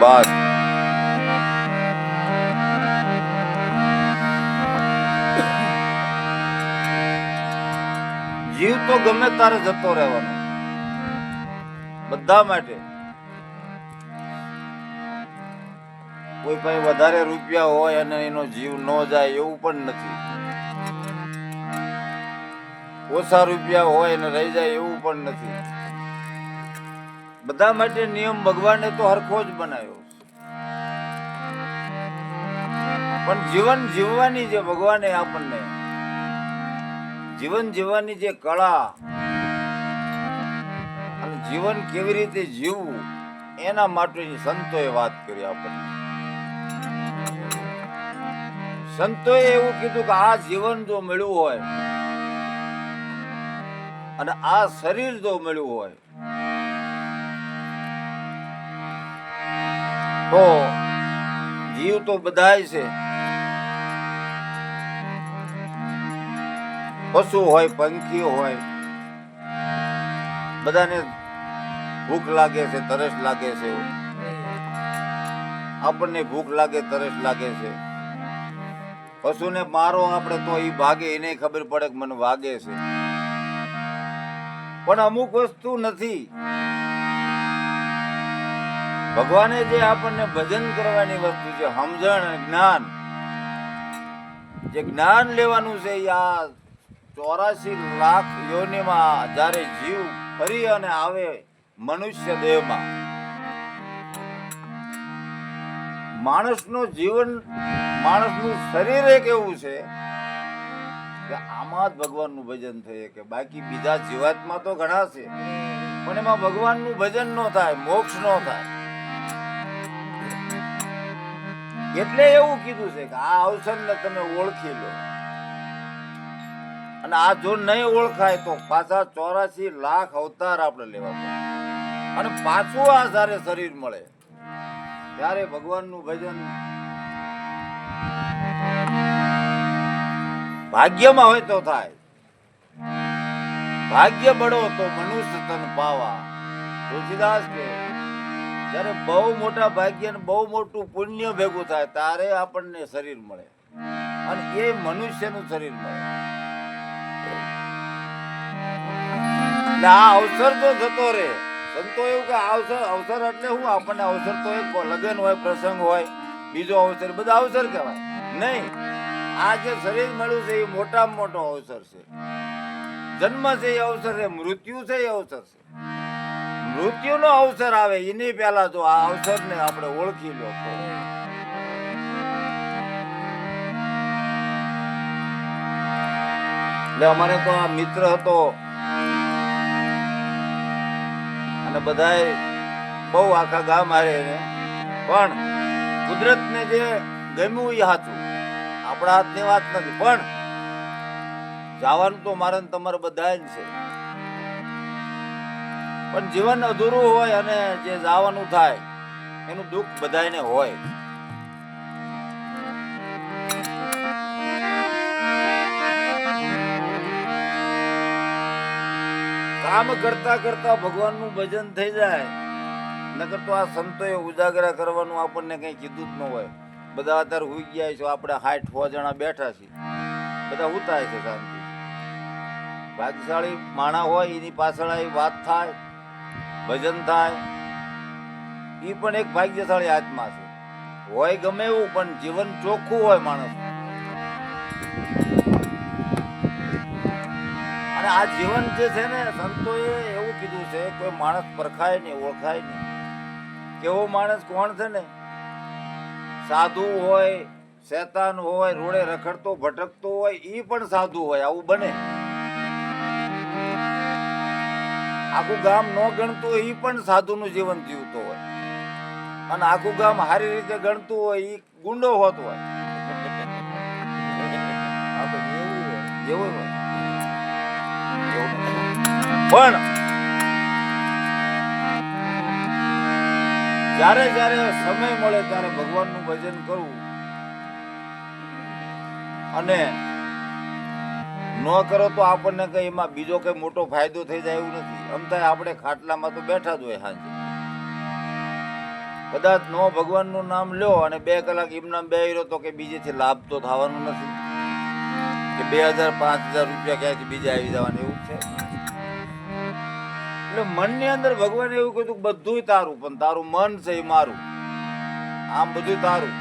બાદ જીવ તો ગમે તારે જતો રહેવાનો બધા માટે. કોઈ પાસે વધારે રૂપિયા હોય અને એનો જીવ ન જાય એવું પણ નથી. ઓછા રૂપિયા હોય અને રહી જાય એવું પણ નથી. બધા માટે નિયમ ભગવાને તો હરખો જ બનાવ્યો. પણ જીવન જીવવાની જે ભગવાને આપણને જીવન જીવવાની જે કળા અને જીવન કેવી રીતે જીવવું એના માટેની સંતોએ વાત કરી આપણને. સંતોએ એવું કીધું કે આ જીવન જો મળ્યું હોય અને આ શરીર જો મળ્યું હોય તો જીવ તો બધાય છે. પશુ હોય, પંખી હોય, બધાને ભૂખ લાગે છે, તરસ લાગે છે. આપણને ભૂખ લાગે, તરસ લાગે છે. પશુને મારો આપણે તો એ ભાગે, એને ખબર પડે કે મને વાગે છે. પણ અમુક વસ્તુ નથી. ભગવાને જે આપણને ભજન કરવાની વસ્તુ છે, સમજણ અને જ્ઞાન, જે જ્ઞાન લેવાનું છે આ 84 લાખ યોનિમાં જ્યારે જીવ ફરી અને આવે મનુષ્ય દેહમાં, માણસનું જીવન, માણસનું શરીર એક એવું છે કે આમાં જ ભગવાનનું ભજન થઈ કે બાકી બીજા જીવાતમાં તો ઘણા છે પણ એમાં ભગવાનનું ભજન ન થાય, મોક્ષ ન થાય. એટલે એવું કીધું છે કે આ અવસરને તમે ઓળખી લો. અને આ જો નહીં ઓળખાય તો પાછા 84 લાખ અવતાર આપણે લેવા પડે. અને પાછું આ જ્યારે શરીર મળે ત્યારે ભગવાનનું ભજન ભાગ્યમાં હોય તો થાય. ભાગ્ય બળો તો મનુષ્ય તન પાવા. તુલસીદાસ કે જ્યારે બહુ મોટા ભાગ્ય ને બહુ મોટું પુણ્ય ભેગું થાય ત્યારે આપણને શરીર મળે અને એ મનુષ્યનું શરીર મળે. એટલે આ અવસર તો જતો રે. સંતો એવું કે અવસર એટલે શું? આપણને અવસર તો એક લગ્ન હોય, પ્રસંગ હોય, બીજો અવસર, બધા અવસર કહેવાય નહીં. આ જે શરીર મળ્યું છે એ મોટામાં મોટો અવસર છે. જન્મ છે એ અવસર છે, મૃત્યુ છે એ અવસર છે. મૃત્યુનો અવસર આવે એની પહેલા તો આ અવસરને આપણે ઓળખી લો. એટલે અમારે તો આ મિત્ર હતો અને બધાય બહુ આખા ગામ હારે પણ કુદરતને જે ગમ્યું એ સાચું, આપણા હાથની વાત નથી. પણ જવાનું તો મારે તમારે બધા જ છે. પણ જીવન અધૂરું હોય અને જે જવાનું થાય એનું દુઃખ બધાને હોય. કામ કરતા કરતા ભગવાનનું ભજન થઈ જાય. નકર તો આ સંતોએ ઉજાગરા કરવાનું આપણને કઈ કીધું જ ન હોય. બધા અત્યારે હુઈ ગયા છે, આપણે 60 જણા બેઠા છીએ, બધા ઉતાય છે શાંતિ. ભાગ્યશાળી માણા હોય એની પાછળ આવી વાત થાય, ભજન થાય, એ પણ એક ભાગ્યશાળી આત્મા છે. હોય ગમે એવું પણ જીવન ચોખ્ખું હોય માણસ. અને આ જીવન જે છે ને, સંતોએ એવું કીધું છે કોઈ માણસ પરખાય નહીં, ઓળખાય નહીં. કેવો માણસ કોણ છે ને? સાધુ હોય, શેતાન હોય, રોડે રખડતો ભટકતો હોય, ઈ પણ સાધુ હોય, આવું બને. આખું ગામ ન ગણતું હોય ઈ પણ સાધુનું જીવન જીવતો હોય. અને આખું ગામ સારી રીતે ગણતું હોય ઈ ગુંડો હોતો હોય. એવું હોય. પણ જ્યારે જ્યારે સમય મળે ત્યારે ભગવાનનું ભજન કરવું અને ન કરો તો આપણને કઈ એમાં બીજો કઈ મોટો ફાયદો થઈ જાય એવું નથી. આમ થાય આપણે ખાટલામાં તો બેઠા જ હોય સાંજે, કદાચ નો ભગવાનનું નામ લ્યો અને 2 કલાક એમનામ બેહી રહ્યો તો કે બીજેથી લાભ તો થવાનું નથી કે 2000 5000 રૂપિયા ક્યાંથી બીજા આવી જવાના એવું છે. એટલે મનની અંદર ભગવાન એવું કીધું બધું તારું પણ તારું મન છે એ મારું. આમ બધું તારું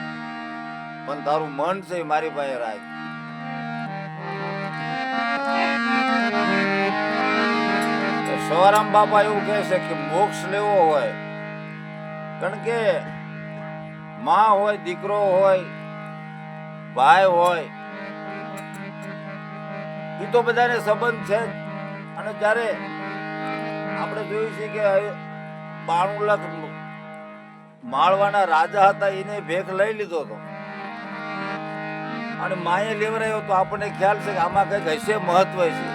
પણ તારું મન છે એ મારી પાસે રાખ. સવારામ બાપા એવું કહે છે કે મોક્ષ લેવો હોય કારણ કે માં હોય દીકરો હોય ભાઈ હોય એ તો બધાને સંબંધ છે જ. અને જ્યારે આપણે જોયું છે કે 92 લાખ માળવાના રાજા હતા એને ભેખ લઈ લીધો હતો અને માએ લેવરાયો તો આપણને ખ્યાલ છે કે આમાં કંઈક હશે મહત્વ છે.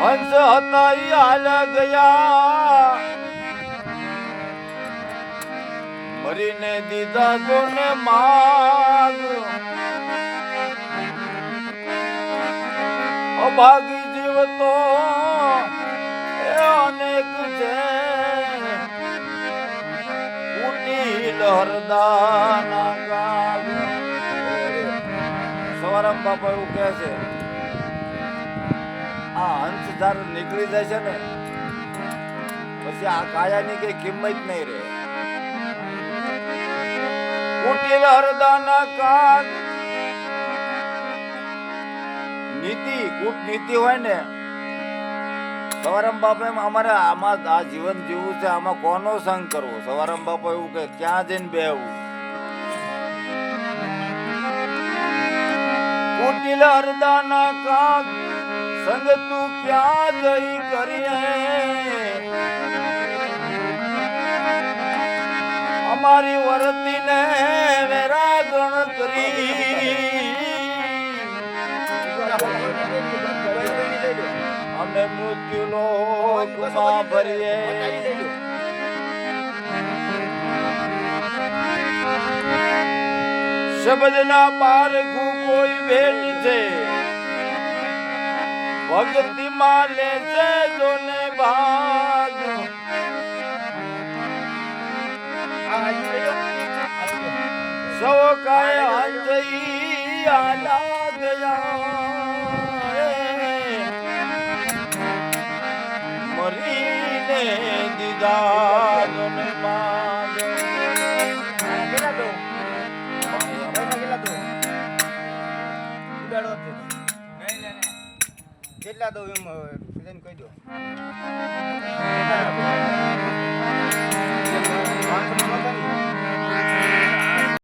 હંસ હતા ઈ હાલ ગયા મરીને દીધા તો ને માગ અભાગી જીવ તો અનેક છે કુટીલ હરદાના ગાગ. સવારામ બાપા એવું કહે છે આ હંસ જ્યારે નીકળી જાય છે ને પછી આ કાયાની કઈ કિંમત નહીં રહે. કુટીલ હરદાના કાગ નીતિ કૂટનીતિ હોય ને સવારામ બાપા એમ અમારે આમાં આ જીવન જીવવું છે આમાં કોનો સંગ કરવો. સવારામ બાપા એવું કે ક્યાં જઈને બેહવું. કુટીલ હરદાના કાગ સંગ તું ક્યાં જઈ કરીએ અમારી વરતીને વેરા ગણ કરી અમે મૃત્યુ લોકમાં ભરીએ. શબ્દના પારખું કોઈ ભેટ છે ભક્તિ માં લે છે જોને ભાગ. સૌ કાય હંસઈ આલા ગયા મરીને દીધા જોને ભાગ. કેટલા દો એમ કહી દો.